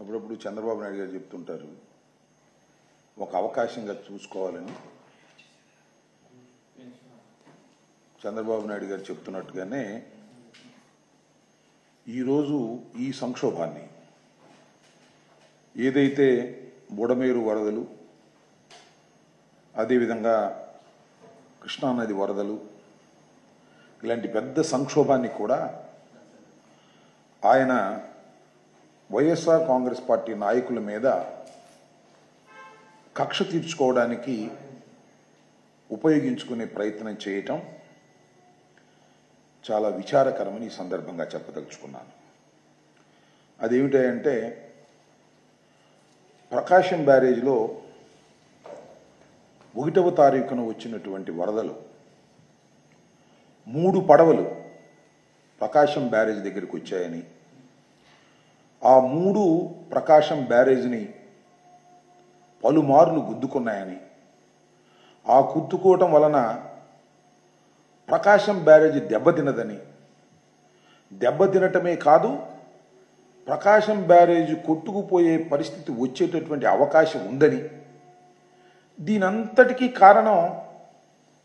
అప్పుడప్పుడు చంద్రబాబు నాయుడు గారు చెప్తుంటారు ఒక అవకాశంగా చూసుకోవాలని. చంద్రబాబు నాయుడు గారు చెప్తున్నట్టుగానే ఈరోజు ఈ సంక్షోభాన్ని ఏదైతే బుడమేరు వరదలు, అదేవిధంగా కృష్ణానది వరదలు, ఇలాంటి పెద్ద సంక్షోభాన్ని కూడా ఆయన వైఎస్ఆర్ కాంగ్రెస్ పార్టీ నాయకుల మీద కక్ష తీర్చుకోవడానికి ఉపయోగించుకునే ప్రయత్నం చేయటం చాలా విచారకరమని ఈ సందర్భంగా చెప్పదలుచుకున్నాను. అదేమిటంటే ప్రకాశం బ్యారేజ్లో 1వ తారీఖున వచ్చినటువంటి వరదలు 3 పడవలు ప్రకాశం బ్యారేజ్ దగ్గరికి వచ్చాయని, ఆ 3 ప్రకాశం బ్యారేజ్ని పలుమార్లు గుద్దుకున్నాయని, ఆ గుద్దుకోవటం వలన ప్రకాశం బ్యారేజ్ దెబ్బతినదని, దెబ్బతినటమే కాదు ప్రకాశం బ్యారేజ్ కొట్టుకుపోయే పరిస్థితి వచ్చేటటువంటి అవకాశం ఉందని, దీనంతటికీ కారణం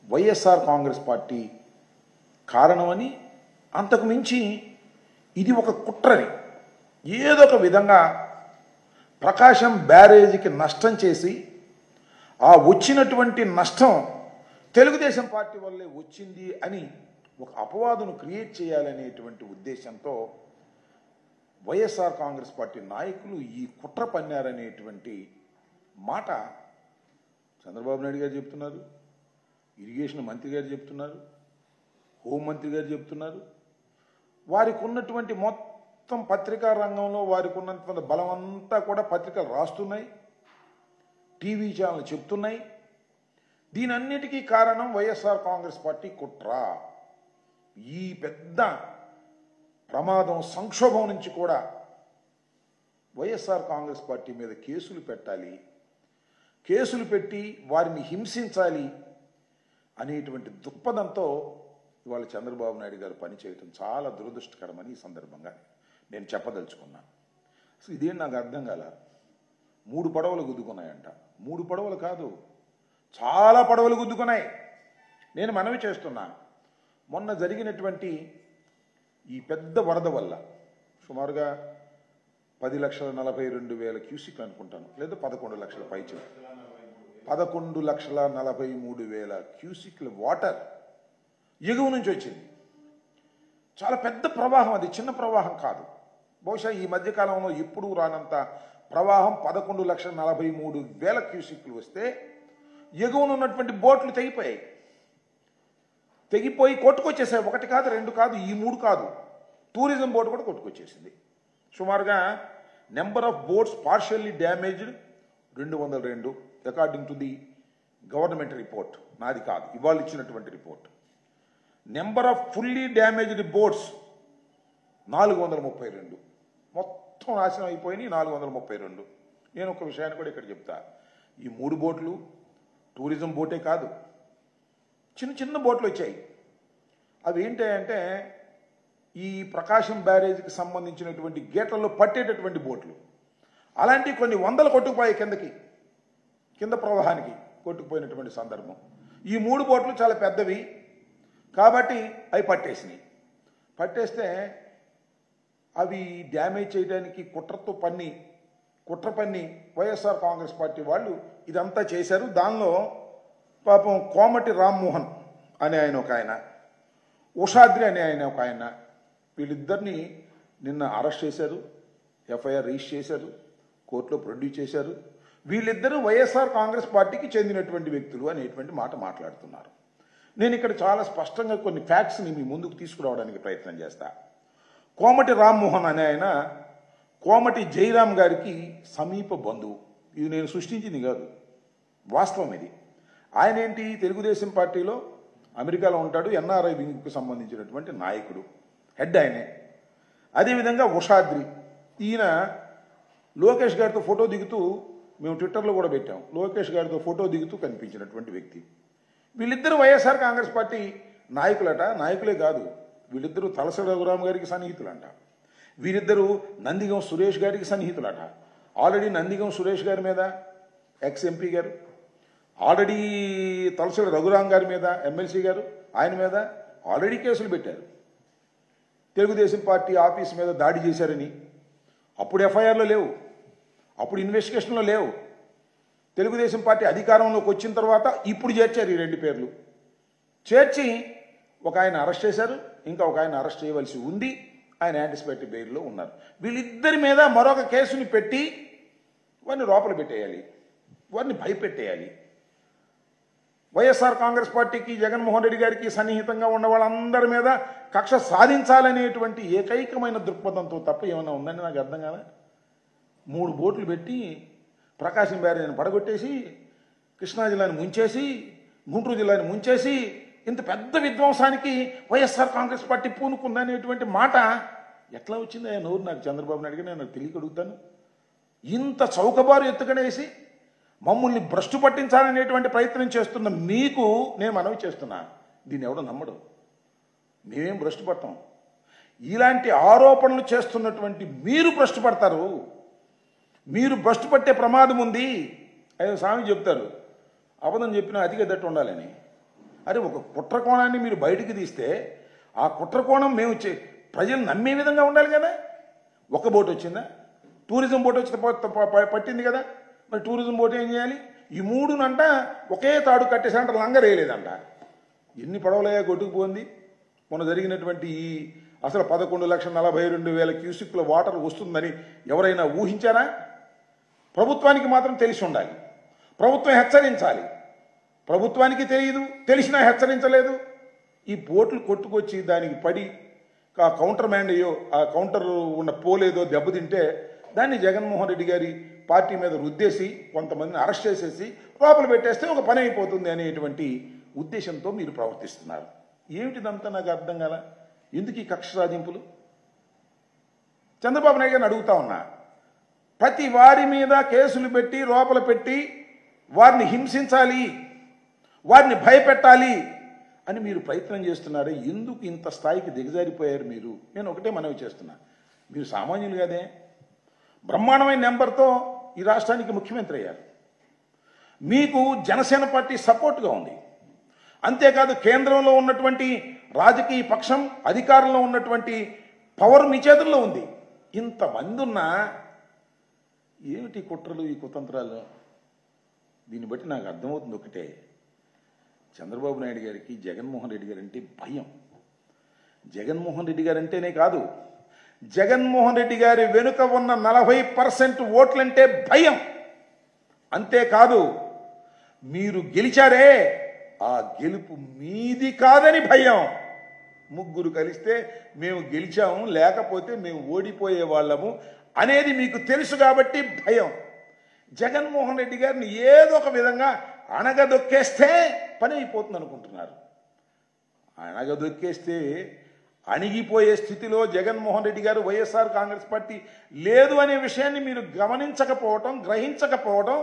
వైఎస్ఆర్ కాంగ్రెస్ పార్టీ కారణమని, అంతకు మించి ఇది ఒక కుట్రని, ఏదో ఒక విధంగా ప్రకాశం బ్యారేజీకి నష్టం చేసి ఆ వచ్చినటువంటి నష్టం తెలుగుదేశం పార్టీ వల్లే వచ్చింది అని ఒక అపవాదును క్రియేట్ చేయాలనేటువంటి ఉద్దేశంతో వైఎస్ఆర్ కాంగ్రెస్ పార్టీ నాయకులు ఈ కుట్ర పన్నారనేటువంటి మాట చంద్రబాబు నాయుడు గారు చెప్తున్నారు, ఇరిగేషన్ మంత్రి గారు చెప్తున్నారు, హోంమంత్రి గారు చెప్తున్నారు. వారికి ఉన్నటువంటి మొత్తం పత్రికా రంగంలో వారికి ఉన్నటువంటి బలం అంతా కూడా పత్రికలు రాస్తున్నాయి, టీవీ ఛానల్ చెప్తున్నాయి. దీనన్నిటికీ కారణం వైఎస్ఆర్ కాంగ్రెస్ పార్టీ కుట్ర. ఈ పెద్ద ప్రమాదం సంక్షోభం నుంచి కూడా వైఎస్ఆర్ కాంగ్రెస్ పార్టీ మీద కేసులు పెట్టాలి, కేసులు పెట్టి వారిని హింసించాలి అనేటువంటి దృక్పథంతో ఇవాళ చంద్రబాబు నాయుడు గారు పనిచేయటం చాలా దురదృష్టకరమని ఈ సందర్భంగా నేను చెప్పదలుచుకున్నాను. అసలు ఇదేం నాకు అర్థం కాల. 3 పడవలు గుద్దుకున్నాయంట. 3 పడవలు కాదు, చాలా పడవలు గుద్దుకున్నాయి. నేను మనవి చేస్తున్నా, మొన్న జరిగినటువంటి ఈ పెద్ద వరద వల్ల సుమారుగా 10,42,000 క్యూసిక్లు అనుకుంటాను, లేదా 11 లక్షల పైచు, 11,43,000 క్యూసిక్ల వాటర్ ఎగువ నుంచి వచ్చింది. చాలా పెద్ద ప్రవాహం, అది చిన్న ప్రవాహం కాదు. బహుశా ఈ మధ్యకాలంలో ఎప్పుడూ రానంత ప్రవాహం 11,43,000 క్యూసిక్లు వస్తే ఎగువన ఉన్నటువంటి బోట్లు తెగిపోయి కొట్టుకొచ్చేసాయి. 1 కాదు, 2 కాదు, ఈ 3 కాదు, టూరిజం బోట్ కూడా కొట్టుకొచ్చేసింది. సుమారుగా number of boats partially damaged 202 according to the government report, నాది కాదు, ఇవాళ ఇచ్చినటువంటి report. Number of fully damaged boats 432, మొత్తం నాశనం అయిపోయినాయి 432. నేను ఒక విషయాన్ని కూడా ఇక్కడ చెప్తా, ఈ 3 బోట్లు టూరిజం బోటే కాదు, చిన్న చిన్న బోట్లు వచ్చాయి. అవి ఏంటంటే ఈ ప్రకాశం బ్యారేజ్కి సంబంధించినటువంటి గేట్లలో పట్టేటటువంటి బోట్లు. అలాంటి కొన్ని వందలు కొట్టుకుపోయాయి కింద ప్రవాహానికి కొట్టుకుపోయినటువంటి సందర్భం. ఈ 3 బోట్లు చాలా పెద్దవి కాబట్టి అవి పట్టేస్తే అవి డ్యామేజ్ చేయడానికి కుట్ర పన్ని వైఎస్ఆర్ కాంగ్రెస్ పార్టీ వాళ్ళు ఇదంతా చేశారు. దానిలో పాపం కోమటి రామ్మోహన్ అనే ఆయన ఒక ఆయన, ఉషాద్రి అనే ఆయన ఒక ఆయన, వీళ్ళిద్దరిని నిన్న అరెస్ట్ చేశారు, ఎఫ్ఐఆర్ రిజిస్టర్ చేశారు, కోర్టులో ప్రొడ్యూస్ చేశారు. వీళ్ళిద్దరూ వైఎస్ఆర్ కాంగ్రెస్ పార్టీకి చెందినటువంటి వ్యక్తులు అనేటువంటి మాట మాట్లాడుతున్నారు. నేను ఇక్కడ చాలా స్పష్టంగా కొన్ని ఫ్యాక్ట్స్ని మీ ముందుకు తీసుకురావడానికి ప్రయత్నం చేస్తా. కోమటి రామ్మోహన్ అనే ఆయన కోమటి జయరాం గారికి సమీప బంధువు. ఇది నేను సృష్టించింది కాదు, వాస్తవం ఇది. ఆయన ఏంటి, తెలుగుదేశం పార్టీలో అమెరికాలో ఉంటాడు, ఎన్ఆర్ఐ వింగ్కు సంబంధించినటువంటి నాయకుడు, హెడ్ ఆయనే. అదేవిధంగా ఉషాద్రి, ఈయన లోకేష్ గారితో ఫోటో దిగుతూ, మేము ట్విట్టర్లో కూడా పెట్టాం, లోకేష్ గారితో ఫోటో దిగుతూ కనిపించినటువంటి వ్యక్తి. వీళ్ళిద్దరూ వైఎస్ఆర్ కాంగ్రెస్ పార్టీ నాయకులట. నాయకులే కాదు, వీళ్ళిద్దరూ తలసాని రఘురామ గారికి సన్నిహితులంట. వీరిద్దరూ నందిగం సురేష్ గారికి సన్నిహితులట. ఆల్రెడీ నందిగం సురేష్ గారి మీద ఎక్స్ ఎంపీ గారు, ఆల్రెడీ తలసరి రఘురాం గారి మీద ఎమ్మెల్సీ గారు ఆయన మీద ఆల్రెడీ కేసులు పెట్టారు. తెలుగుదేశం పార్టీ ఆఫీస్ మీద దాడి చేశారని అప్పుడు ఎఫ్ఐఆర్లో లేవు, అప్పుడు ఇన్వెస్టిగేషన్లో లేవు. తెలుగుదేశం పార్టీ అధికారంలోకి వచ్చిన తర్వాత ఇప్పుడు చేర్చారు ఈ 2 పేర్లు. చేర్చి ఒక ఆయన అరెస్ట్ చేశారు, ఇంకా ఒక ఆయన అరెస్ట్ చేయవలసి ఉంది. ఆయన యాంటిసిపేటరీ బెయిల్లో ఉన్నారు. వీళ్ళిద్దరి మీద మరొక కేసుని పెట్టి వారిని లోపల పెట్టేయాలి, వారిని భయపెట్టేయాలి. వైఎస్ఆర్ కాంగ్రెస్ పార్టీకి జగన్మోహన్ రెడ్డి గారికి సన్నిహితంగా ఉన్న వాళ్ళందరి మీద కక్ష సాధించాలనేటువంటి ఏకైకమైన దృక్పథంతో తప్ప ఏమైనా ఉందని నాకు అర్థం కాలే. 3 బోట్లు పెట్టి ప్రకాశం బ్యారేజ్ని పడగొట్టేసి, కృష్ణా జిల్లాని ముంచేసి, గుంటూరు జిల్లాని ముంచేసి, ఇంత పెద్ద విధ్వంసానికి వైఎస్ఆర్ కాంగ్రెస్ పార్టీ పూనుకుందనేటువంటి మాట ఎట్లా వచ్చింది నోరు నాకు చంద్రబాబు నాయుడు గారు? నేను తెలియక అడుగుతాను. ఇంత చౌకబారు ఎత్తుకనేసి మమ్మల్ని భ్రష్టు పట్టించాలనేటువంటి ప్రయత్నం చేస్తున్న మీకు నేను మనవి చేస్తున్నా, దీన్ని ఎవడో నమ్మడు. మేమేం భ్రష్టు పడతాం. ఇలాంటి ఆరోపణలు చేస్తున్నటువంటి మీరు భ్రష్టు పడతారు. మీరు భ్రష్టు పట్టే ప్రమాదం ఉంది. అదే స్వామి చెప్తారు, అబద్ధం చెప్పినా అతిగా దట్టు ఉండాలని. అరే ఒక కుట్రకోణాన్ని మీరు బయటికి తీస్తే ఆ కుట్రకోణం మేము ప్రజలు నమ్మే విధంగా ఉండాలి కదా. ఒక బోట్ వచ్చిందా? టూరిజం బోట్ వచ్చి పట్టింది కదా. మరి టూరిజం బోట్ ఏం చేయాలి? ఈ 3నంట ఒకే తాడు కట్టేసారంట, లంగర్ వేయలేదంట. ఎన్ని పడవలయ్యా కొట్టుకుపోయింది. మొన్న జరిగినటువంటి ఈ అసలు 11,42,000 క్యూసిక్ల వాటర్ వస్తుందని ఎవరైనా ఊహించారా? ప్రభుత్వానికి మాత్రం తెలిసి ఉండాలి, ప్రభుత్వం హెచ్చరించాలి. ప్రభుత్వానికి తెలియదు, తెలిసినా హెచ్చరించలేదు. ఈ బోట్లు కొట్టుకొచ్చి దానికి పడి ఆ కౌంటర్ మ్యాన్ అయ్యో, ఆ కౌంటర్ ఉన్న పోలేదో దెబ్బతింటే దాన్ని జగన్మోహన్ రెడ్డి గారి పార్టీ మీద రుద్దేసి కొంతమందిని అరెస్ట్ చేసేసి లోపల పెట్టేస్తే ఒక పని అయిపోతుంది అనేటువంటి ఉద్దేశంతో మీరు ప్రవర్తిస్తున్నారు. ఏమిటిదంతా నాకు అర్థం కాల. ఎందుకు ఈ కక్ష సాధింపులు? చంద్రబాబు నాయుడు గారిని అడుగుతా ఉన్నా, ప్రతి వారి మీద కేసులు పెట్టి లోపల పెట్టి వారిని హింసించాలి, వారిని భయపెట్టాలి అని మీరు ప్రయత్నం చేస్తున్నారే, ఎందుకు ఇంత స్థాయికి దిగజారిపోయారు మీరు? నేను ఒకటే మనవి చేస్తున్నా, మీరు సామాన్యులు కాదే. బ్రహ్మాండమైన నెంబర్తో ఈ రాష్ట్రానికి ముఖ్యమంత్రి అయ్యారు. మీకు జనసేన పార్టీ సపోర్ట్గా ఉంది. అంతేకాదు కేంద్రంలో ఉన్నటువంటి రాజకీయ పక్షం, అధికారంలో ఉన్నటువంటి పవర్ మీ చేతుల్లో ఉంది. ఇంతమంది ఉన్నా ఏమిటి కుట్రలు, ఈ కుతంత్రాలు? దీన్ని బట్టి నాకు అర్థమవుతుంది ఒకటే, చంద్రబాబు నాయుడు గారికి జగన్మోహన్ రెడ్డి గారు అంటే భయం. జగన్మోహన్ రెడ్డి గారు అంటేనే కాదు, జగన్మోహన్ రెడ్డి గారి వెనుక ఉన్న 40% ఓట్లంటే భయం. అంతేకాదు మీరు గెలిచారే, ఆ గెలుపు మీది కాదని భయం. 3 కలిస్తే మేము గెలిచాము, లేకపోతే మేము ఓడిపోయే వాళ్ళము అనేది మీకు తెలుసు కాబట్టి భయం. జగన్మోహన్ రెడ్డి గారిని ఏదో ఒక విధంగా అణగదొక్కేస్తే పని అయిపోతుంది అనుకుంటున్నారు. అణగదొక్కేస్తే అణిగిపోయే స్థితిలో జగన్మోహన్ రెడ్డి గారు, వైఎస్ఆర్ కాంగ్రెస్ పార్టీ లేదు అనే విషయాన్ని మీరు గమనించకపోవటం, గ్రహించకపోవటం,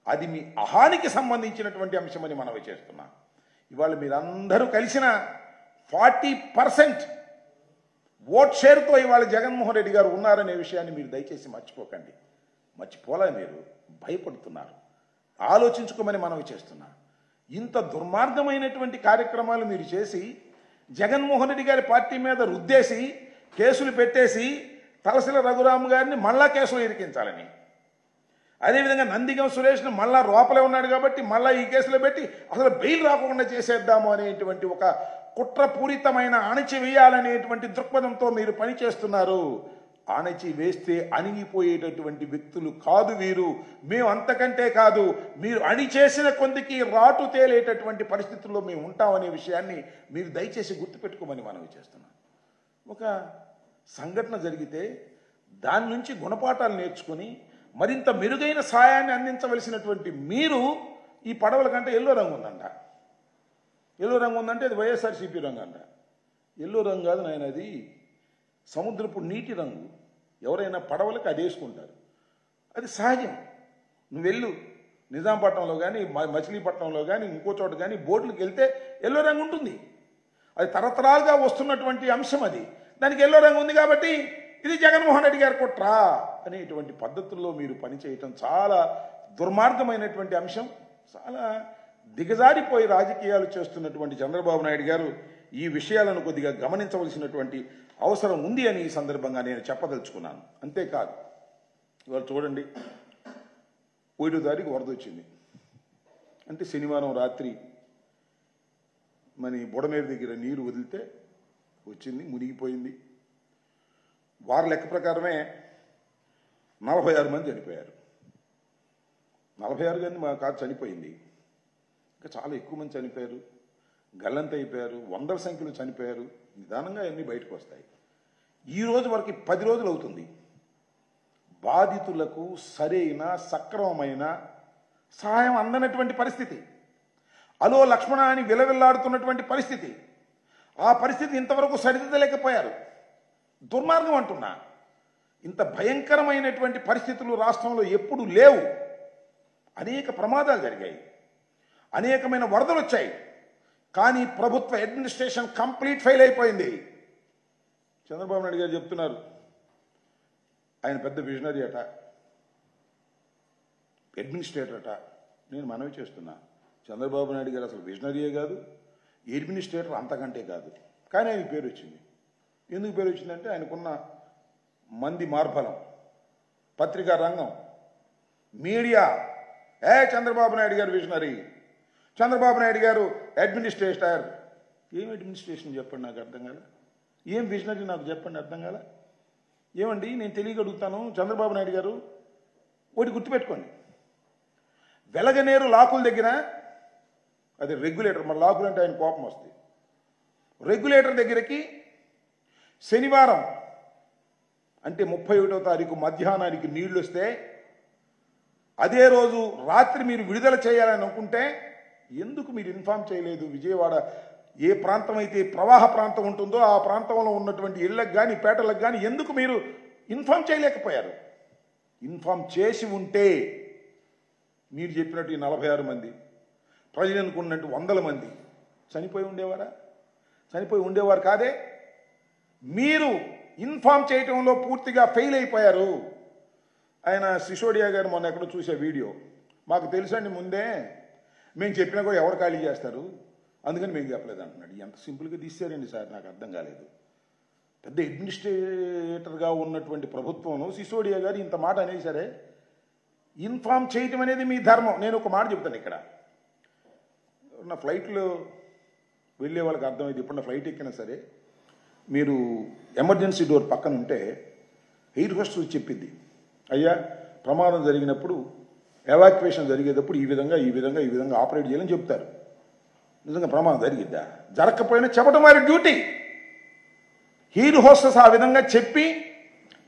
అది మీ అహానికి సంబంధించినటువంటి అంశమని మనవి చేస్తున్నాం. ఇవాళ మీరందరూ కలిసిన 40% ఓట్ షేర్తో ఇవాళ జగన్మోహన్ రెడ్డి గారు ఉన్నారనే విషయాన్ని మీరు దయచేసి మర్చిపోకండి. మర్చిపోలే, మీరు భయపడుతున్నారు. ఆలోచించుకోమని మనవి చేస్తున్నా. ఇంత దుర్మార్గమైనటువంటి కార్యక్రమాలు మీరు చేసి జగన్మోహన్ రెడ్డి గారి పార్టీ మీద రుద్దేసి కేసులు పెట్టేసి తలసిల రఘురామ్ గారిని మళ్ళా కేసులు ఇరికించాలని, అదేవిధంగా నందిగం సురేష్ను మళ్ళా లోపలే ఉన్నాడు కాబట్టి మళ్ళా ఈ కేసులో పెట్టి అసలు బెయిల్ రాకుండా చేసేద్దాము అనేటువంటి ఒక కుట్రపూరితమైన అణచివేయాలనేటువంటి దృక్పథంతో మీరు పనిచేస్తున్నారు. అణచి వేస్తే అణిగిపోయేటటువంటి వ్యక్తులు కాదు వీరు. మేము అంతకంటే కాదు, మీరు అణిచేసిన కొందికి రాటు తేలేటటువంటి పరిస్థితుల్లో మేము ఉంటామనే విషయాన్ని మీరు దయచేసి గుర్తుపెట్టుకోమని మనవి చేస్తున్నాం. ఒక సంఘటన జరిగితే దాని నుంచి గుణపాఠాలు నేర్చుకుని మరింత మెరుగైన సాయాన్ని అందించవలసినటువంటి మీరు ఈ పడవల కంటే ఎల్లో రంగు ఉందంట. ఎల్లో రంగు ఉందంటే అది వైఎస్ఆర్సీపీ రంగు అంట. ఎల్లో రంగు కాదు నాయన, అది సముద్రపు నీటి రంగు. ఎవరైనా పడవలకు అది వేసుకుంటారు, అది సహజం. నువ్వు వెళ్ళు నిజాంపట్నంలో కానీ మచిలీపట్నంలో కానీ ఇంకో చోట కానీ బోట్లకు వెళ్తే ఎల్లో రంగు ఉంటుంది. అది తరతరాలుగా వస్తున్నటువంటి అంశం. అది దానికి ఎల్లో రంగు ఉంది కాబట్టి ఇది జగన్మోహన్ రెడ్డి గారు కుట్రా అనేటువంటి పద్ధతుల్లో మీరు పనిచేయటం చాలా దుర్మార్గమైనటువంటి అంశం. చాలా దిగజారిపోయి రాజకీయాలు చేస్తున్నటువంటి చంద్రబాబు నాయుడు గారు ఈ విషయాలను కొద్దిగా గమనించవలసినటువంటి అవసరం ఉంది అని ఈ సందర్భంగా నేను చెప్పదలుచుకున్నాను. అంతేకాదు, ఇవాళ చూడండి, 1వ తారీఖు వరద వచ్చింది అంటే శనివారం రాత్రి మన బుడమేరు దగ్గర నీరు వదిలితే వచ్చింది, మునిగిపోయింది. వారి లెక్క ప్రకారమే 46 మంది చనిపోయారు. 46 మంది మా కాదు చనిపోయింది, ఇంకా చాలా ఎక్కువ మంది చనిపోయారు, గల్లంత అయిపోయారు, వందల సంఖ్యలో చనిపోయారు. నిదానంగా అన్నీ బయటకు వస్తాయి. ఈ రోజు వరకు 10 రోజులు అవుతుంది. బాధితులకు సరైన సక్రమమైన సహాయం అందనటువంటి పరిస్థితి, అలో లక్ష్మణ అని విలవిల్లాడుతున్నటువంటి పరిస్థితి. ఆ పరిస్థితి ఇంతవరకు సరిదిద్దలేకపోయారు. దుర్మార్గం అంటున్నా. ఇంత భయంకరమైనటువంటి పరిస్థితులు రాష్ట్రంలో ఎప్పుడు లేవు. అనేక ప్రమాదాలు జరిగాయి, అనేకమైన వరదలు వచ్చాయి, కానీ ప్రభుత్వ అడ్మినిస్ట్రేషన్ కంప్లీట్ ఫెయిల్ అయిపోయింది. చంద్రబాబు నాయుడు గారు చెప్తున్నారు ఆయన పెద్ద విజనరీ అట, అడ్మినిస్ట్రేటర్ అట. నేను మనవి చేస్తున్నా, చంద్రబాబు నాయుడు గారు అసలు విజనరీయే కాదు, అడ్మినిస్ట్రేటర్ అంతకంటే కాదు. కానీ ఆయన పేరు వచ్చింది. ఎందుకు పేరు వచ్చిందంటే ఆయనకున్న మంది మార్బలం, పత్రికా రంగం, మీడియా. చంద్రబాబు నాయుడు గారు విజనరీ, చంద్రబాబు నాయుడు గారు అడ్మినిస్ట్రేటర్. ఏం అడ్మినిస్ట్రేషన్ చెప్పండి, నాకు అర్థం కాల. ఏం విజనరీ నాకు చెప్పండి, అర్థం కాల. ఏమండి, నేను తెలియగలుగుతాను. చంద్రబాబు నాయుడు గారు ఒకటి గుర్తుపెట్టుకోండి, వెలగనేరు లాకుల దగ్గర అది రెగ్యులేటర్, మరి లాకులు అంటే ఆయన కోపం వస్తుంది. రెగ్యులేటర్ దగ్గరికి శనివారం అంటే 31వ తారీఖు మధ్యాహ్నానికి నీళ్లు వస్తే అదే రోజు రాత్రి మీరు విడుదల చేయాలని అనుకుంటే ఎందుకు మీరు ఇన్ఫామ్ చేయలేదు? విజయవాడ ఏ ప్రాంతం అయితే ప్రవాహ ప్రాంతం ఉంటుందో ఆ ప్రాంతంలో ఉన్నటువంటి ఇళ్లకు కానీ పేటలకు కానీ ఎందుకు మీరు ఇన్ఫామ్ చేయలేకపోయారు? ఇన్ఫామ్ చేసి ఉంటే మీరు చెప్పినట్టు ఈ 46 మంది, ప్రజలు అనుకున్నట్టు 100 మంది చనిపోయి ఉండేవారా? చనిపోయి ఉండేవారు కాదే. మీరు ఇన్ఫామ్ చేయటంలో పూర్తిగా ఫెయిల్ అయిపోయారు. ఆయన సిసోడియా గారు మొన్న ఎక్కడో చూసే వీడియో, మాకు తెలుసండి ముందే, మేము చెప్పినా కూడా ఎవరు ఖాళీ చేస్తారు, అందుకని మేము చెప్పలేదు అంటున్నాడు. ఎంత సింపుల్గా తీసారండి సార్, నాకు అర్థం కాలేదు. పెద్ద అడ్మినిస్ట్రేటర్గా ఉన్నటువంటి ప్రభుత్వంలో సిసోడియా గారు ఇంత మాట అనేసరే, ఇన్ఫామ్ చేయటం అనేది మీ ధర్మం. నేను ఒక మాట చెప్తాను ఇక్కడ, నా ఫ్లైట్లో వెళ్ళే వాళ్ళకి అర్థమైంది. ఇప్పుడు నా ఫ్లైట్ ఎక్కినా సరే మీరు ఎమర్జెన్సీ డోర్ పక్కన ఉంటే ఎయిర్ హోస్టెస్ చెప్పింది, అయ్యా ప్రమాదం జరిగినప్పుడు ఎవాక్యువేషన్ జరిగేటప్పుడు ఈ విధంగా ఆపరేట్ చేయాలని చెప్తారు. నిజంగా ప్రమాదం జరిగిద్దా? జరగకపోయినా చెప్పడం వారి డ్యూటీ. ఎయిర్ హోస్టెస్ ఆ విధంగా చెప్పి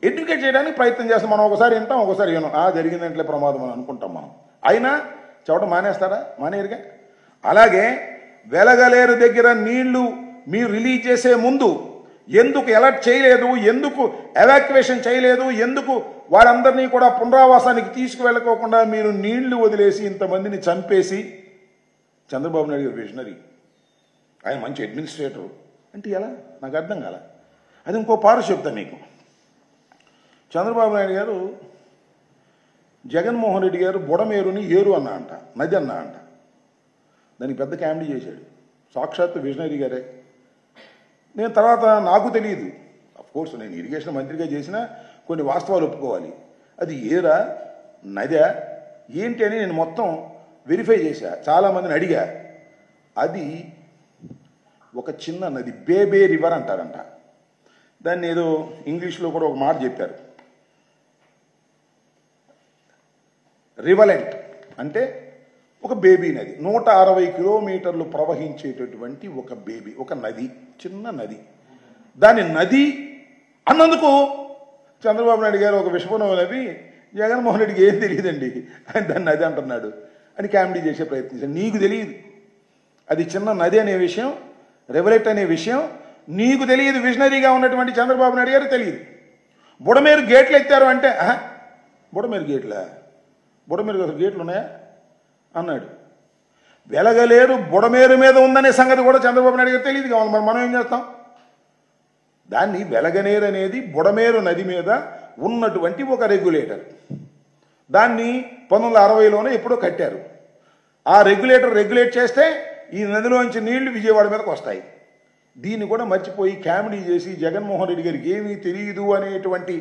ఎడ్యుకేట్ చేయడానికి ప్రయత్నం చేస్తాం. మనం ఒకసారి వింటాం, ఒకసారి వినం. జరిగిందంటే ప్రమాదం అని అనుకుంటాం మనం. అయినా చెప్పడం మానేస్తారా? మానేరుగా. అలాగే వెలగలేరు దగ్గర నీళ్లు మీరు రిలీజ్ చేసే ముందు ఎందుకు అలర్ట్ చేయలేదు, ఎందుకు ఎవాక్యువేషన్ చేయలేదు, ఎందుకు వాళ్ళందరినీ కూడా పునరావాసానికి తీసుకువెళ్ళకోకుండా మీరు నీళ్లు వదిలేసి ఇంతమందిని చంపేసి? చంద్రబాబు నాయుడు గారు విజనరీ, ఆయన మంచి అడ్మినిస్ట్రేటర్ అంటే ఎలా? నాకు అర్థం కాల. అది ఇంకో పారు చెప్తాను మీకు. చంద్రబాబు నాయుడు గారు జగన్మోహన్ రెడ్డి గారు బుడమేరుని ఏరు అన్నా అంట, నది అన్నా అంట. దానికి పెద్ద కామెడీ చేశాడు. సాక్షాత్తు విజనరీ గారే. నేను తర్వాత నాకు తెలియదు, అఫ్కోర్స్ నేను ఇరిగేషన్ మంత్రిగా చేసినా కొన్ని వాస్తవాలు ఒప్పుకోవాలి. అది ఏరా నదా ఏంటి అని నేను మొత్తం వెరిఫై చేశా, చాలామందిని అడిగా. అది ఒక చిన్న నది, బేబే రివర్ అంటారంట. దాన్ని ఏదో ఇంగ్లీష్లో కూడా ఒక మాట చెప్పారు, రివలెంట్ అంటే ఒక బేబీ నది. 160 కిలోమీటర్లు ప్రవహించేటటువంటి ఒక బేబీ, ఒక నది, చిన్న నది. దాని నది అన్నందుకు చంద్రబాబు నాయుడు గారు ఒక విషపనం నవ్వి జగన్మోహన్ రెడ్డికి ఏం తెలియదండి అని దాన్ని నది అంటున్నాడు అని కామెడీ చేసే ప్రయత్నించాడు. నీకు తెలియదు అది చిన్న నది అనే విషయం, రివలెంట్ అనే విషయం నీకు తెలియదు. విజనరీగా ఉన్నటువంటి చంద్రబాబు నాయుడు గారు తెలియదు. బుడమేరు గేట్లు ఎత్తారు అంటే బుడమేరు గేట్లా? బుడమేరు అసలు గేట్లు ఉన్నాయా అన్నాడు. వెలగలేరు బుడమేరు మీద ఉందనే సంగతి కూడా చంద్రబాబు నాయుడు గారు తెలియదు కావాలి. మరి మనం ఏం చేస్తాం? దాన్ని వెలగనేరు అనేది బుడమేరు నది మీద ఉన్నటువంటి ఒక రెగ్యులేటర్. దాన్ని 1960లోనే ఎప్పుడో కట్టారు. ఆ రెగ్యులేటర్ రెగ్యులేట్ చేస్తే ఈ నదిలోంచి నీళ్లు విజయవాడ మీదకి వస్తాయి. దీన్ని కూడా మర్చిపోయి కామెడీ చేసి జగన్మోహన్ రెడ్డి గారికి ఏమీ తెలియదు అనేటువంటి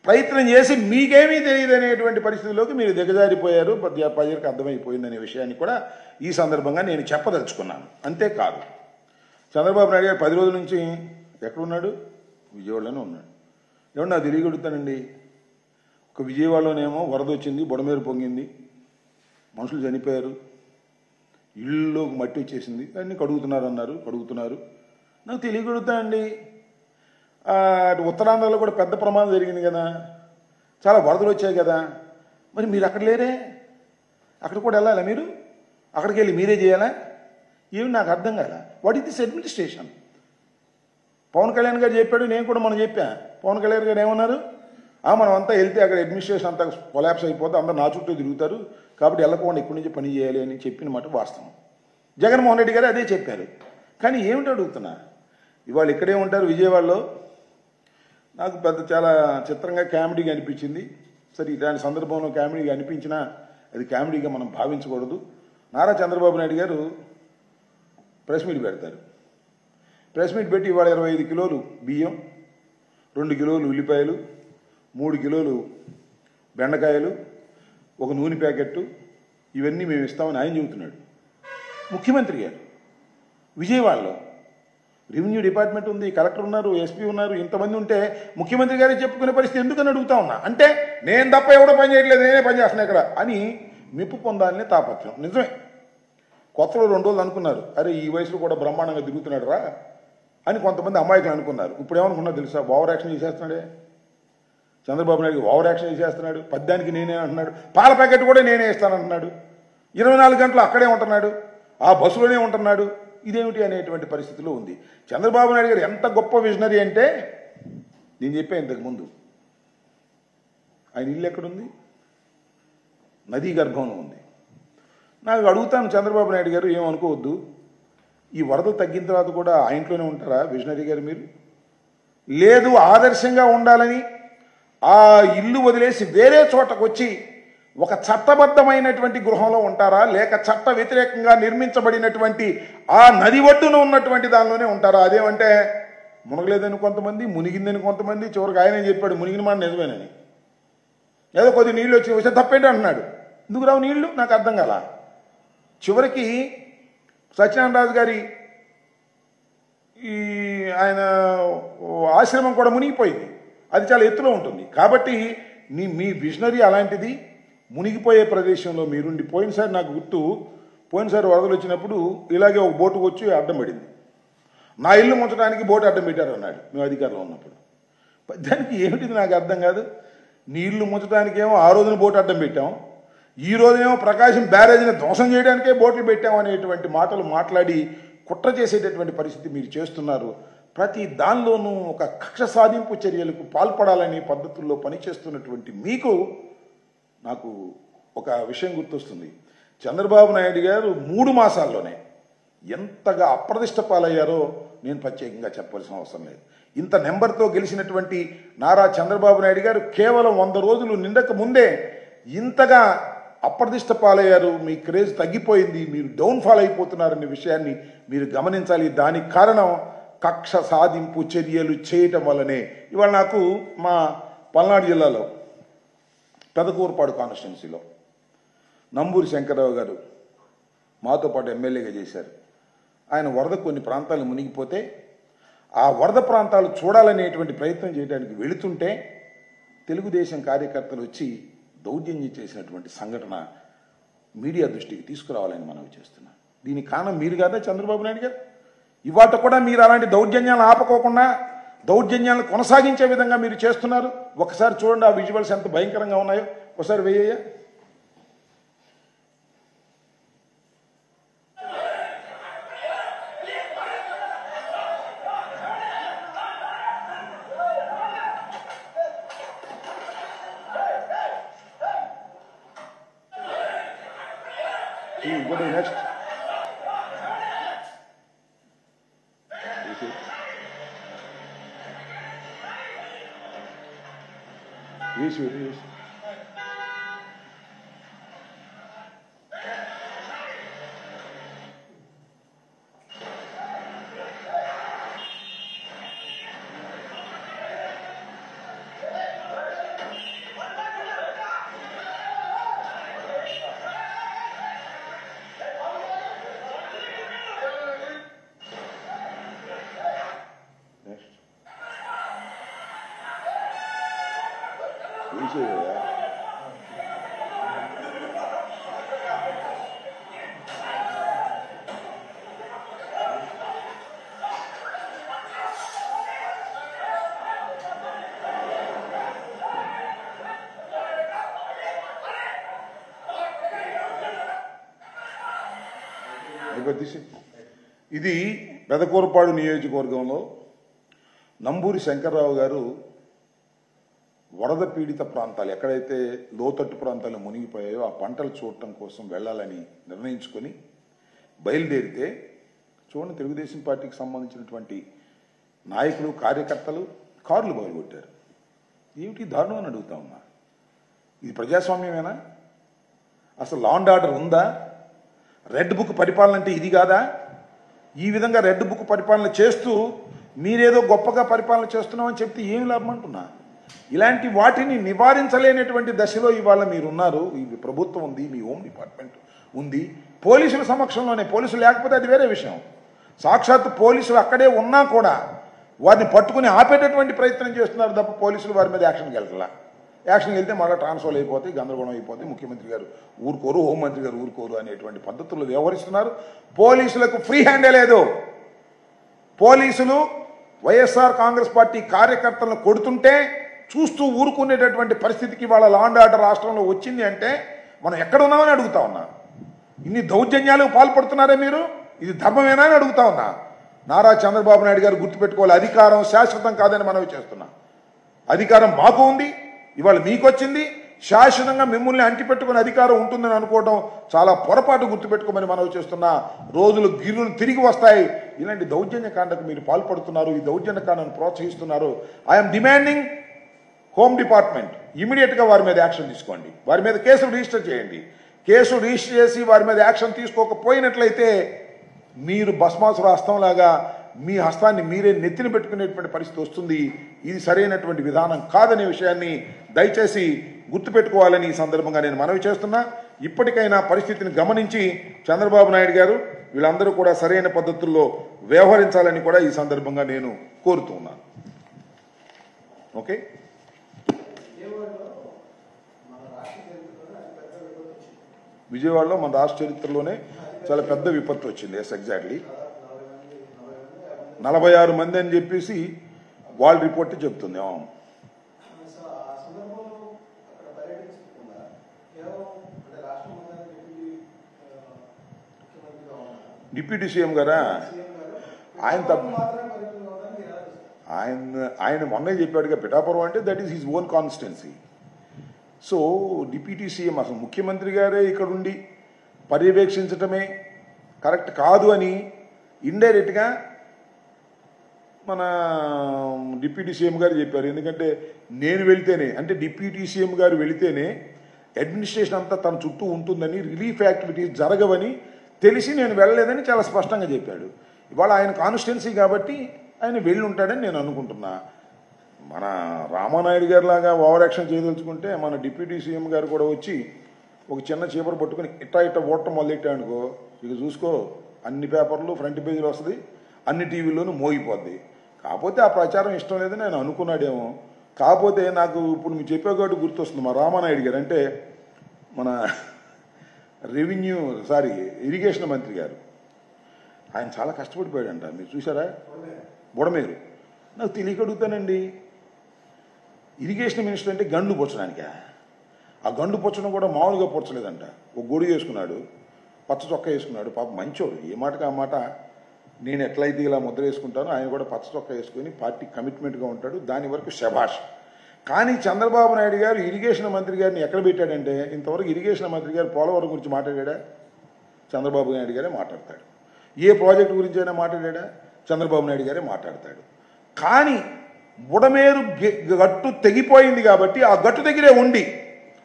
ప్రయత్నం చేసి మీకేమీ తెలియదు అనేటువంటి పరిస్థితుల్లోకి మీరు దిగజారిపోయారు. ప్రజలకు అర్థమైపోయిందనే విషయాన్ని కూడా ఈ సందర్భంగా నేను చెప్పదలుచుకున్నాను. అంతేకాదు, చంద్రబాబు నాయుడు గారు 10 రోజుల నుంచి ఎక్కడున్నాడు? విజయవాడలోనే ఉన్నాడు. ఏమన్నా నాకు తెలియగలుగుతానండి. ఒక విజయవాడలోనేమో వరద వచ్చింది, బుడమేరు పొంగింది, మనుషులు చనిపోయారు, ఇళ్ళలోకి మట్టి వచ్చేసింది, అన్నీ కడుగుతున్నారు. నాకు తెలియగలుగుతానండి. అటు ఉత్తరాంధ్రలో కూడా పెద్ద ప్రమాదం జరిగింది కదా, చాలా వరదలు వచ్చాయి కదా, మరి మీరు అక్కడ లేరే? అక్కడ కూడా వెళ్ళాలా మీరు? అక్కడికి వెళ్ళి మీరే చేయాలా? ఏమి నాకు అర్థం కాదా. What is this administration? Pawan Kalyan garu చెప్పాడు, నేను కూడా మనం చెప్పా. పవన్ కళ్యాణ్ గారు ఏమన్నారు? మనం అంతా వెళ్తే అక్కడ అడ్మినిస్ట్రేషన్ అంతా కొలాప్స్ అయిపోతే అందరూ నా చుట్టూ తిరుగుతారు, కాబట్టి వెళ్ళకుండా ఇక్కడి నుంచి పని చేయాలి అని చెప్పిన మాట వాస్తవం. జగన్మోహన్ రెడ్డి గారు అదే చెప్పారు. కానీ ఏమిటి అడుగుతున్నా, ఇవాళ ఇక్కడే ఉంటారు విజయవాడలో. నాకు చాలా చిత్రంగా కామెడీగా అనిపించింది. సరే, ఇలాంటి సందర్భంలో కామెడీగా అనిపించినా అది కామెడీగా మనం భావించకూడదు. నారా చంద్రబాబు నాయుడు గారు ప్రెస్ మీట్ పెడతారు. ప్రెస్ మీట్ పెట్టి ఇవాళ 25 కిలోలు బియ్యం, 2 కిలోలు ఉల్లిపాయలు, 3 కిలోలు బెండకాయలు, ఒక నూనె ప్యాకెట్టు, ఇవన్నీ మేము ఇస్తామని ఆయన చెబుతున్నాడు. ముఖ్యమంత్రి గారు విజయవాడలో రెవెన్యూ డిపార్ట్మెంట్ ఉంది, కలెక్టర్ ఉన్నారు, ఎస్పీ ఉన్నారు, ఇంతమంది ఉంటే ముఖ్యమంత్రి గారే చెప్పుకునే పరిస్థితి ఎందుకని అడుగుతా ఉన్నా. అంటే నేను తప్ప ఎవడో పని చేయట్లేదు, నేనే పని చేస్తున్నా ఇక్కడ అని మెప్పు పొందాలనే తాపత్రం. నిజమే, కొత్తలో 2 రోజులు అనుకున్నారు, అరే ఈ వయసులో కూడా బ్రహ్మాండంగా తిరుగుతున్నాడు రా అని కొంతమంది అమాయకులు అనుకున్నారు. ఇప్పుడు ఏమనుకున్నారు తెలుసా? ఓవర్ యాక్షన్ చేసేస్తున్నాడే చంద్రబాబు నాయుడు. ఓవర్ యాక్షన్ చేసేస్తున్నాడు. పద్యానికి నేనే అంటున్నాడు, పాల ప్యాకెట్ కూడా నేనే ఇస్తానంటున్నాడు, 24 గంటలు అక్కడే ఉంటున్నాడు, ఆ బస్సులోనే ఉంటున్నాడు. ఇదేమిటి అనేటువంటి పరిస్థితిలో ఉంది. చంద్రబాబు నాయుడు గారు ఎంత గొప్ప విజనరీ అంటే, నేను చెప్పాను ఇంతకుముందు, ఆయన ఇల్లు ఎక్కడుంది? నదీ గర్భంలో ఉంది. నాకు అడుగుతాను, చంద్రబాబు నాయుడు గారు ఏమనుకోవద్దు, ఈ వరదలు తగ్గిన తర్వాత కూడా ఆ ఇంట్లోనే ఉంటారా విజనరీ గారు మీరు? లేదు, ఆదర్శంగా ఉండాలని ఆ ఇల్లు వదిలేసి వేరే చోటకు వచ్చి ఒక చట్టబద్ధమైనటువంటి గృహంలో ఉంటారా, లేక చట్ట వ్యతిరేకంగా నిర్మించబడినటువంటి ఆ నది ఒడ్డున ఉన్నటువంటి దానిలోనే ఉంటారా? అదేమంటే మునగలేదని కొంతమంది, మునిగిందని కొంతమంది, చివరికి ఆయనే చెప్పాడు మునిగిన మాట నిజమేనని. ఏదో కొద్ది నీళ్ళు వచ్చి తప్పేంటి అంటున్నాడు. ఎందుకు రావు నీళ్లు? నాకు అర్థం కాల. చివరికి సత్యనారాయణ రాజు గారి ఆయన ఆశ్రమం కూడా మునిగిపోయింది. అది చాలా ఎత్తులో ఉంటుంది. కాబట్టి మీ విజనరీ అలాంటిది. మునిగిపోయే ప్రదేశంలో మీరుండి, పోయినసారి నాకు గుర్తు, పోయినసారి వరదలు వచ్చినప్పుడు ఇలాగే ఒక బోటు వచ్చి అడ్డం పడింది. నా ఇల్లు ముంచడానికి బోటు అడ్డం పెట్టారు అన్నాడు మేము అధికారంలో ఉన్నప్పుడు. దానికి ఏమిటిది నాకు అర్థం కాదు. నీ ఇల్లు ముంచడానికేమో ఆ రోజున బోటు అడ్డం పెట్టాం, ఈ రోజునేమో ప్రకాశం బ్యారేజ్ని ధ్వంసం చేయడానికే బోట్లు పెట్టాం అనేటువంటి మాటలు మాట్లాడి కుట్ర చేసేటటువంటి పరిస్థితి మీరు చేస్తున్నారు. ప్రతి దానిలోనూ ఒక కక్ష సాధింపు చర్యలకు పాల్పడాలనే పద్ధతుల్లో పనిచేస్తున్నటువంటి మీకు నాకు ఒక విషయం గుర్తొస్తుంది. చంద్రబాబు నాయుడు గారు 3 మాసాల్లోనే ఎంతగా అప్రదిష్ట పాలయ్యారో నేను ప్రత్యేకంగా చెప్పాల్సిన అవసరం లేదు. ఇంత నెంబర్తో గెలిచినటువంటి నారా చంద్రబాబు నాయుడు గారు కేవలం 100 రోజులు నిండక ముందే ఇంతగా అప్రదిష్ట పాలయ్యారు. మీ క్రేజ్ తగ్గిపోయింది, మీరు డౌన్ఫాల్ అయిపోతున్నారనే విషయాన్ని మీరు గమనించాలి. దానికి కారణం కక్ష సాధింపు చర్యలు చేయటం వల్లనే. ఇవాళ నాకు మా పల్నాడు జిల్లాలో పెదకూరుపాడు కాన్స్టిట్యున్సీలో నంబూరి శంకర్రావు గారు మాతో పాటు ఎమ్మెల్యేగా చేశారు. ఆయన వరద కొన్ని ప్రాంతాలు మునిగిపోతే ఆ వరద ప్రాంతాలు చూడాలనేటువంటి ప్రయత్నం చేయడానికి వెళుతుంటే తెలుగుదేశం కార్యకర్తలు వచ్చి దౌర్జన్యం చేసినటువంటి సంఘటన మీడియా దృష్టికి తీసుకురావాలని మనవి చేస్తున్నాను. దీనికి కారణం మీరు కాదా చంద్రబాబు నాయుడు గారు? ఇవాళ కూడా మీరు అలాంటి దౌర్జన్యాలను ఆపకోకుండా దౌర్జన్యాలను కొనసాగించే విధంగా మీరు చేస్తున్నారు. ఒకసారి చూడండి ఆ విజువల్స్ ఎంత భయంకరంగా ఉన్నాయో. ఒకసారి వేయ్యా. నెక్స్ట్ వేసి ఇది పెదకూరపాడు నియోజకవర్గంలో నంబూరి శంకర్రావు గారు వరద పీడిత ప్రాంతాలు ఎక్కడైతే లోతట్టు ప్రాంతాలు మునిగిపోయాయో ఆ పంటలు చూడటం కోసం వెళ్ళాలని నిర్ణయించుకొని బయలుదేరితే చూడండి, తెలుగుదేశం పార్టీకి సంబంధించినటువంటి నాయకులు కార్యకర్తలు కార్లు బయలుగొట్టారు. ఏమిటి దారుణం అని అడుగుతా ఉన్నా. ఇది ప్రజాస్వామ్యమేనా? అసలు లా అండ్ ఆర్డర్ ఉందా? రెడ్ బుక్ పరిపాలన అంటే ఇది కాదా? ఈ విధంగా రెడ్ బుక్ పరిపాలన చేస్తూ మీరేదో గొప్పగా పరిపాలన చేస్తున్నామని చెప్తే ఏం లాభం అంటున్నా. ఇలాంటి వాటిని నివారించలేనటువంటి దశలో ఇవాళ మీరున్నారు. ఈ ప్రభుత్వం ఉంది, మీ హోమ్ డిపార్ట్మెంట్ ఉంది, పోలీసుల సమక్షంలోనే. పోలీసులు లేకపోతే అది వేరే విషయం. సాక్షాత్ పోలీసులు అక్కడే ఉన్నా కూడా వారిని పట్టుకుని ఆపేటటువంటి ప్రయత్నం చేస్తున్నారు తప్ప పోలీసులు వారి మీద యాక్షన్కి వెళ్ళాల. యాక్షన్కి వెళ్తే మళ్ళీ ట్రాన్స్ఫర్ అయిపోతే గందరగోళం అయిపోతే ముఖ్యమంత్రి గారు ఊరుకోరు, హోంమంత్రి గారు ఊరుకోరు అనేటువంటి పద్ధతుల్లో వ్యవహరిస్తున్నారు. పోలీసులకు ఫ్రీ హ్యాండే లేదు. పోలీసులు వైఎస్ఆర్ కాంగ్రెస్ పార్టీ కార్యకర్తలను కొడుతుంటే చూస్తూ ఊరుకునేటటువంటి పరిస్థితికి వాళ్ళ లా అండ్ ఆర్డర్ రాష్ట్రంలో వచ్చింది అంటే మనం ఎక్కడ ఉన్నామని అడుగుతా ఉన్నా. ఇన్ని దౌర్జన్యాలకు పాల్పడుతున్నారే మీరు, ఇది ధర్మమేనా అని అడుగుతా ఉన్నా. నారా చంద్రబాబు నాయుడు గారు గుర్తుపెట్టుకోవాలి, అధికారం శాశ్వతం కాదని మనవి చేస్తున్నా. అధికారం మాకు ఉంది, ఇవాళ మీకు వచ్చింది. శాశ్వతంగా మిమ్మల్ని అంటిపెట్టుకునే అధికారం ఉంటుందని అనుకోవడం చాలా పొరపాటు. గుర్తుపెట్టుకోమని మనవి చేస్తున్నా. రోజులు గిర్రును తిరిగి వస్తాయి. ఇలాంటి దౌర్జన్యకాండకు మీరు పాల్పడుతున్నారు, ఈ దౌర్జన్యకాండను ప్రోత్సహిస్తున్నారు. ఐఎమ్ డిమాండింగ్ హోమ్ డిపార్ట్మెంట్ ఇమీడియట్గా వారి మీద యాక్షన్ తీసుకోండి, వారి మీద కేసులు రిజిస్టర్ చేయండి. కేసు రిజిస్టర్ చేసి వారి మీద యాక్షన్ తీసుకోకపోయినట్లయితే మీరు భస్మాసుర హస్తంలాగా మీ హస్తాన్ని మీరే నెత్తిన పెట్టుకునేటువంటి పరిస్థితి వస్తుంది. ఇది సరైనటువంటి విధానం కాదనే విషయాన్ని దయచేసి గుర్తుపెట్టుకోవాలని ఈ సందర్భంగా నేను మనవి చేస్తున్నా. ఇప్పటికైనా పరిస్థితిని గమనించి చంద్రబాబు నాయుడు గారు వీళ్ళందరూ కూడా సరైన పద్ధతుల్లో వ్యవహరించాలని కూడా ఈ సందర్భంగా నేను కోరుతున్నాను. ఓకే, విజయవాడలో మన రాష్ట్ర చరిత్రలోనే చాలా పెద్ద విపత్తు వచ్చింది. ఎస్, ఎగ్జాక్ట్లీ 46 మంది అని చెప్పేసి వాళ్ళ రిపోర్ట్ చెప్తుంది. డిప్యూటీ సీఎం గారా? ఆయన మొన్నే చెప్పాడుగా, పిఠాపురం అంటే that is his own constituency. So deputy CM అసలు ముఖ్యమంత్రి గారే ఇక్కడుండి పర్యవేక్షించటమే కరెక్ట్ కాదు అని ఇండైరెక్ట్గా మన డిప్యూటీ సీఎం గారు చెప్పారు. ఎందుకంటే నేను వెళితేనే, అంటే డిప్యూటీ సీఎం గారు వెళితేనే అడ్మినిస్ట్రేషన్ అంతా తన చుట్టూ ఉంటుందని, రిలీఫ్ యాక్టివిటీస్ జరగవని తెలిసి నేను వెళ్ళలేదని చాలా స్పష్టంగా చెప్పాడు. ఇవాళ ఆయన కాన్స్టిట్యున్సీ కాబట్టి ఆయన వెళ్ళి ఉంటాడని నేను అనుకుంటున్నా. మన రామానాయుడు గారి లాగా ఓవర్ యాక్షన్ చేయదలుచుకుంటే మన డిప్యూటీ సీఎం గారు కూడా వచ్చి ఒక చిన్న చీపరు పట్టుకుని ఇట్ట ఓటం మొదలెట్టానుకో, ఇక చూసుకో అన్ని పేపర్లు ఫ్రంట్ పేజీలు వస్తుంది, అన్ని టీవీల్లోనూ మోగిపోద్ది. కాకపోతే ఆ ప్రచారం ఇష్టం లేదని నేను అనుకున్నాడేమో. కాకపోతే నాకు ఇప్పుడు మీరు చెప్పే కాబట్టి గుర్తొస్తుంది, మా రామానాయుడు గారు అంటే మన ఇరిగేషన్ మంత్రి గారు, ఆయన చాలా కష్టపడిపోయాడంట. మీరు చూసారా? బుడమేరు. నాకు తెలియక అడుగుతానండి, ఇరిగేషన్ మినిస్టర్ అంటే గండు పొచ్చడానికా? ఆ గండు పొచ్చడం కూడా మామూలుగా పొచ్చలేదంట. ఒక గొడుగు వేసుకున్నాడు, పచ్చ చొక్కా వేసుకున్నాడు. పాప మంచోడు, ఏ మాటకి ఆ మాట. నేను ఎట్లయితే ఇలా ముద్ర వేసుకుంటానో ఆయన కూడా పచ్చ చొక్కా వేసుకొని పార్టీ కమిట్మెంట్గా ఉంటాడు. దాని వరకు శభాష్. కానీ చంద్రబాబు నాయుడు గారు ఇరిగేషన్ మంత్రి గారిని ఎక్కడ పెట్టాడంటే, ఇంతవరకు ఇరిగేషన్ మంత్రి గారు పోలవరం గురించి మాట్లాడా? చంద్రబాబు నాయుడు గారే మాట్లాడతాడు. ఏ ప్రాజెక్టు గురించి అయినా మాట్లాడా? చంద్రబాబు నాయుడు గారే మాట్లాడతాడు. కానీ బుడమేరు గట్టు తెగిపోయింది కాబట్టి ఆ గట్టు దగ్గరే ఉండి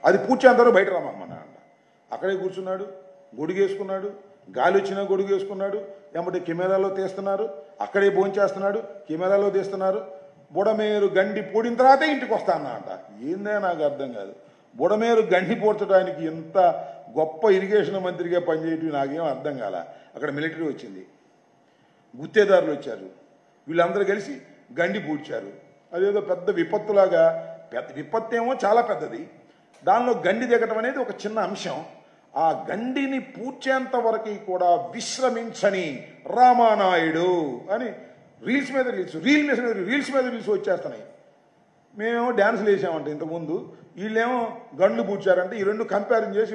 అది పూడ్చేంతవరకు బయట రమ్మన్నాడు. అక్కడే కూర్చున్నాడు, గొడుగేసుకున్నాడు, గాలి వచ్చినా గొడుగేసుకున్నాడు, ఏమంటే కెమెరాలో తీస్తున్నారు, అక్కడే భోంచేస్తున్నాడు, కెమెరాలో తీస్తున్నారు. బుడమేరు గండి పూడిన తర్వాతే ఇంటికి వస్తా అన్నమాట. ఏందే నాకు అర్థం కాదు. బుడమేరు గండి పూడ్చడానికి ఎంత గొప్ప ఇరిగేషన్ మంత్రిగా పనిచేయటం నాకేం అర్థం కాల. అక్కడ మిలిటరీ వచ్చింది, గుత్తేదారులు వచ్చారు, వీళ్ళందరూ కలిసి గండి పూడ్చారు. అదేదో పెద్ద విపత్తులాగా, పెద్ద విపత్తు ఏమో చాలా పెద్దది, దానిలో గండి దిగటం అనేది ఒక చిన్న అంశం. ఆ గండిని పూడ్చేంత వరకు కూడా విశ్రమించని రామానాయుడు అని రీల్స్ మీద రీల్స్ వచ్చేస్తున్నాయి. మేమేమో డ్యాన్సులు వేసామంటే ఇంతకుముందు, వీళ్ళేమో గండ్లు పూడ్చారంటే ఈ రెండు కంపేరింగ్ చేసి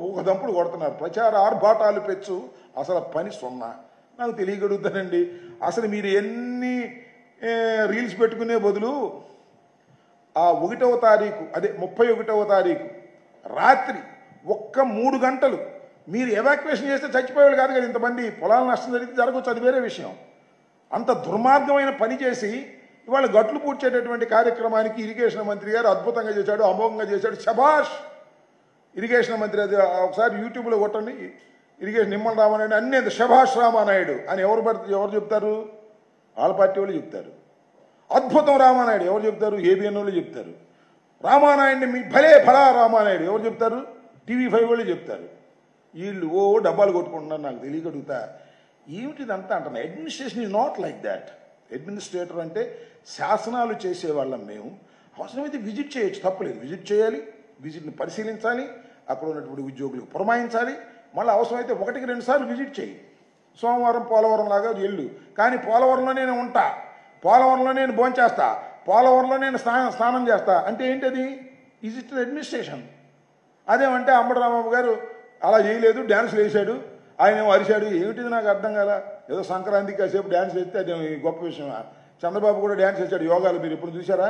ఒక దంపుడు కొడుతున్నారు. ప్రచార ఆర్భాటాలు పెచ్చు, అసలు పని సున్నా. నాకు తెలియగలుగుతానండి, అసలు మీరు ఎన్ని రీల్స్ పెట్టుకునే బదులు ఆ 1వ తారీఖు, అదే 31వ తారీఖు రాత్రి 3 గంటలు మీరు ఎవాక్యుయేషన్ చేస్తే చచ్చిపోయేవాళ్ళు కాదు కదా ఇంతమంది. పొలాల నష్టం జరిగితే జరగవచ్చు, అది వేరే విషయం. అంత దుర్మార్గమైన పని చేసి ఇవాళ గట్లు పూడ్చేటటువంటి కార్యక్రమానికి ఇరిగేషన్ మంత్రి గారు అద్భుతంగా చేశాడు, అమోఘంగా చేశాడు. శభాష్ ఇరిగేషన్ మంత్రి. అది ఒకసారి యూట్యూబ్లో కొట్టండి, ఇరిగేషన్ నిమ్మల రామానాయుడు అన్నీ శభాష్ రామానాయుడు అని ఎవరు చెప్తారు? వాళ్ళ పార్టీ వాళ్ళు చెప్తారు. అద్భుతం రామానాయుడు ఎవరు చెప్తారు? ఏబిఎన్ వాళ్ళు చెప్తారు. రామానాయుడిని మీ భలే భలా రామానాయుడు ఎవరు చెప్తారు? TV5 వాళ్ళు చెప్తారు. వీళ్ళు డబ్బాలు కొట్టుకుంటున్నారు. నాకు తెలియగలుగుతా ఏమిటిదంతా అంటున్నా. Administration is not like that. Administrator అంటే శాసనాలు చేసేవాళ్ళం మేము. అవసరమైతే విజిట్ చేయొచ్చు, తప్పలేదు. విజిట్ చేయాలి, విజిట్ని పరిశీలించాలి, అక్కడ ఉన్నటువంటి ఉద్యోగులకు పురమాయించాలి. మళ్ళీ అవసరమైతే 1-2 సార్లు విజిట్ చేయి. సోమవారం పోలవరం లాగా వెళ్ళు, కానీ పోలవరంలో నేను ఉంటా, పోలవరంలో నేను భోంచేస్తా, పోలవరంలో నేను స్నానం చేస్తా అంటే ఏంటది? Is it administration? అదేమంటే అంబటి రాంబాబు గారు అలా చేయలేదు, డ్యాన్సులు వేసాడు, ఆయన ఏమో అరిశాడు. ఏమిటిది నాకు అర్థం కాల. ఏదో సంక్రాంతికి కాసేపు డ్యాన్స్ వేస్తే అది గొప్ప విషయం. చంద్రబాబు కూడా డ్యాన్స్ వేసాడు యోగాలు, మీరు ఎప్పుడు చూసారా?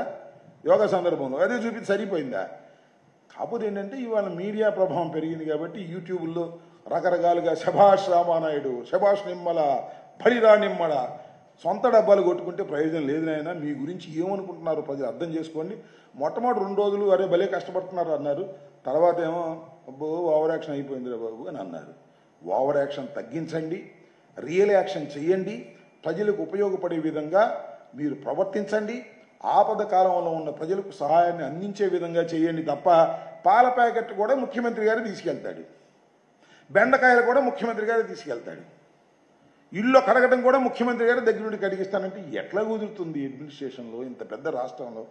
యోగా సందర్భంలో అదే చూపించి సరిపోయిందా? కాకపోతే ఏంటంటే ఇవాళ మీడియా ప్రభావం పెరిగింది కాబట్టి యూట్యూబ్లో రకరకాలుగా శభాష్ రామానాయుడు, శభాష్ నిమ్మల, బడిరా నిమ్మల, సొంత డబ్బాలు కొట్టుకుంటే ప్రయోజనం లేదు నాయన. మీ గురించి ఏమనుకుంటున్నారు ప్రజలు అర్థం చేసుకోండి. మొట్టమొదటి 2 రోజులు అరే భలే కష్టపడుతున్నారు అన్నారు, తర్వాత ఏమో అబ్బో ఓవర్ యాక్షన్ అయిపోయిందిరా బాబు అని అన్నారు. ఓవర్ యాక్షన్ తగ్గించండి, రియల్ యాక్షన్ చేయండి, ప్రజలకు ఉపయోగపడే విధంగా మీరు ప్రవర్తించండి, ఆపద కాలంలో ఉన్న ప్రజలకు సహాయాన్ని అందించే విధంగా చేయండి తప్ప పాల ప్యాకెట్ కూడా ముఖ్యమంత్రి గారు తీసుకెళ్తాడు, బెండకాయలు కూడా ముఖ్యమంత్రి గారు తీసుకెళ్తాడు, ఇల్లు కడగడం కూడా ముఖ్యమంత్రి గారు దగ్గర నుండి కడిగిస్తానంటే ఎట్లా కుదురుతుంది? అడ్మినిస్ట్రేషన్లో ఇంత పెద్ద రాష్ట్రంలో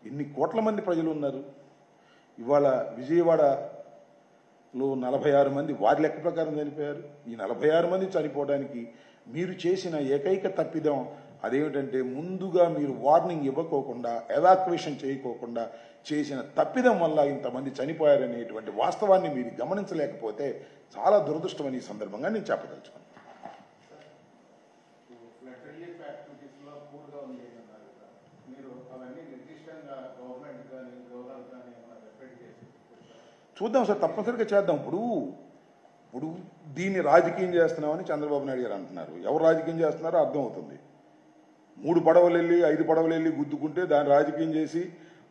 ఎన్ని కోట్ల మంది ప్రజలు ఉన్నారు. ఇవాళ విజయవాడలో 46 మంది వారి లెక్క ప్రకారం చనిపోయారు. ఈ 46 మంది చనిపోవడానికి మీరు చేసిన ఏకైక తప్పిదం అదేమిటంటే ముందుగా మీరు వార్నింగ్ ఇవ్వకోకుండా, ఎవాక్యుయేషన్ చేయకోకుండా చేసిన తప్పిదం వల్ల ఇంతమంది చనిపోయారనేటువంటి వాస్తవాన్ని మీరు గమనించలేకపోతే చాలా దురదృష్టమని ఈ సందర్భంగా నేను చెప్పదలుచుకున్నాను. చూద్దాం సార్, తప్పనిసరిగా చేద్దాం. ఇప్పుడు దీన్ని రాజకీయం చేస్తున్నామని చంద్రబాబు నాయుడు గారు అంటున్నారు. ఎవరు రాజకీయం చేస్తున్నారో అర్థమవుతుంది. 3 పడవలు వెళ్ళి 5 పడవలు వెళ్ళి గుద్దుకుంటే దాన్ని రాజకీయం చేసి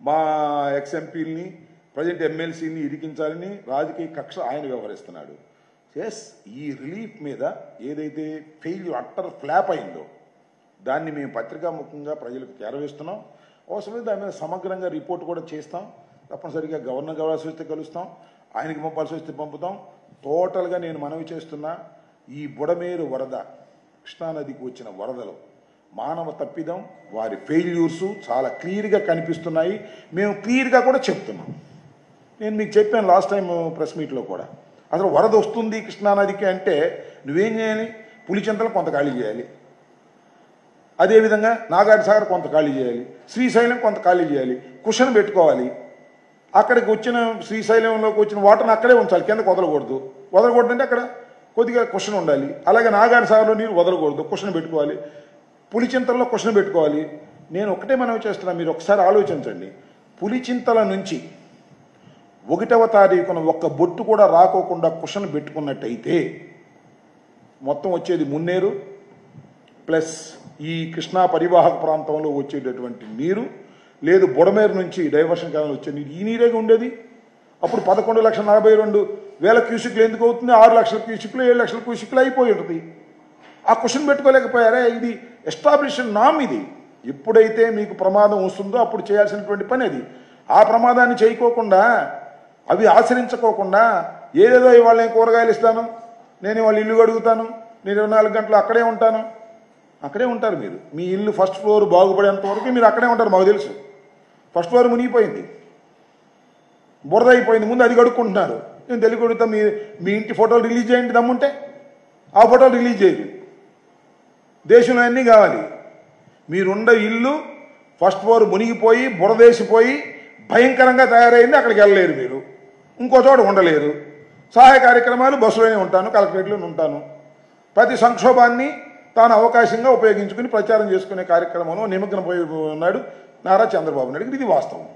మా ఎక్స్ఎంపీలని ప్రజెంట్ ఎమ్మెల్సీని ఇరికించాలని రాజకీయ కక్ష ఆయన వ్యవహరిస్తున్నాడు. ఎస్, ఈ రిలీఫ్ మీద ఏదైతే ఫెయిల్యూర్ అట్టర్ ఫ్లాప్ అయిందో దాన్ని మేము పత్రికాముఖంగా ప్రజలకు చేరవేస్తున్నాం. అవసరమైతే దాని మీద సమగ్రంగా రిపోర్ట్ కూడా చేస్తాం. తప్పనిసరిగా గవర్నర్ కావాల్సి వస్తే కలుస్తాం, ఆయనకి పంపాల్సి వస్తే పంపుతాం. టోటల్గా నేను మనవి చేస్తున్నా, ఈ బుడమేరు వరద, కృష్ణానదికి వచ్చిన వరదలో మానవ తప్పిదం, వారి ఫెయిల్యూర్సు చాలా క్లియర్గా కనిపిస్తున్నాయి. మేము క్లియర్గా కూడా చెప్తున్నాం. నేను మీకు చెప్పాను లాస్ట్ టైం ప్రెస్ మీట్లో కూడా, అసలు వరద వస్తుంది కృష్ణానదికి అంటే నువ్వేం చేయాలి? పులిచింతలు కొంత ఖాళీ చేయాలి, అదేవిధంగా నాగార్జున సాగర్ కొంత ఖాళీ చేయాలి, శ్రీశైలం కొంత ఖాళీ చేయాలి, కుషన్ పెట్టుకోవాలి. అక్కడికి వచ్చిన శ్రీశైలంలోకి వచ్చిన వాటర్ని అక్కడే ఉంచాలి, కిందకు వదలకూడదు. వదలకూడదంటే అక్కడ కొద్దిగా కుషన్ ఉండాలి. అలాగే నాగార్జున సాగర్లో నీరు వదలకూడదు, కుషన్ పెట్టుకోవాలి. పులిచింతల్లో కుషన్ పెట్టుకోవాలి. నేను ఒకటే మనవి చేస్తున్నా, మీరు ఒకసారి ఆలోచించండి. పులిచింతల నుంచి 1వ తారీఖున ఒక్క బొట్టు కూడా రాకోకుండా కుషన్ పెట్టుకున్నట్టయితే మొత్తం వచ్చేది మున్నేరు ప్లస్ ఈ కృష్ణా పరివాహక ప్రాంతంలో వచ్చేటటువంటి నీరు లేదు బుడమేరు నుంచి డైవర్షన్ కెనాల్ వచ్చే నీరు ఈ నీరేగా ఉండేది. అప్పుడు 11,42,000 క్యూసిక్లు ఎందుకు అవుతుంది? 6 లక్షల క్యూసిక్లు 7 లక్షల క్యూసిక్లు అయిపోయి ఉంటుంది. ఆ క్వశ్చన్ పెట్టుకోలేకపోయారే. ఇది ఎస్టాబ్లిష్డ్ నామ్. ఇది ఎప్పుడైతే మీకు ప్రమాదం వస్తుందో అప్పుడు చేయాల్సినటువంటి పని అది. ఆ ప్రమాదాన్ని చేయకోకుండా అవి ఆచరించుకోకుండా ఏదేదో ఇవాళ నేను కూరగాయలు ఇస్తాను, నేను వాళ్ళ ఇల్లు అడుగుతాను, నేను 24 గంటలు అక్కడే ఉంటాను. అక్కడే ఉంటారు మీరు. మీ ఇల్లు ఫస్ట్ ఫ్లోర్ బాగుపడేంత వరకు మీరు అక్కడే ఉంటారు. మాకు తెలుసు. ఫస్ట్ ఫ్లోర్ మునిగిపోయింది, బురద అయిపోయింది, ముందు అది కడుక్కుంటున్నారు. నేను తెలుగు అడుగుతా, మీ ఇంటి ఫోటోలు రిలీజ్ చేయండి దమ్ముంటే. ఆ ఫోటోలు రిలీజ్ చేయరు. దేశంలో అన్నీ కావాలి. మీరుండ ఇల్లు ఫస్ట్ ఫ్లోర్ మునిగిపోయి బురదేసిపోయి భయంకరంగా తయారైంది. అక్కడికి వెళ్ళలేరు మీరు, ఇంకో చోట ఉండలేరు. సహాయ కార్యక్రమాలు బస్సులోనే ఉంటాను, కలెక్టరేట్లోనే ఉంటాను. ప్రతి సంక్షోభాన్ని తాను అవకాశంగా ఉపయోగించుకుని ప్రచారం చేసుకునే కార్యక్రమంలో నిమగ్నపోయి ఉన్నాడు నారా చంద్రబాబు నాయుడు. ఇది వాస్తవం.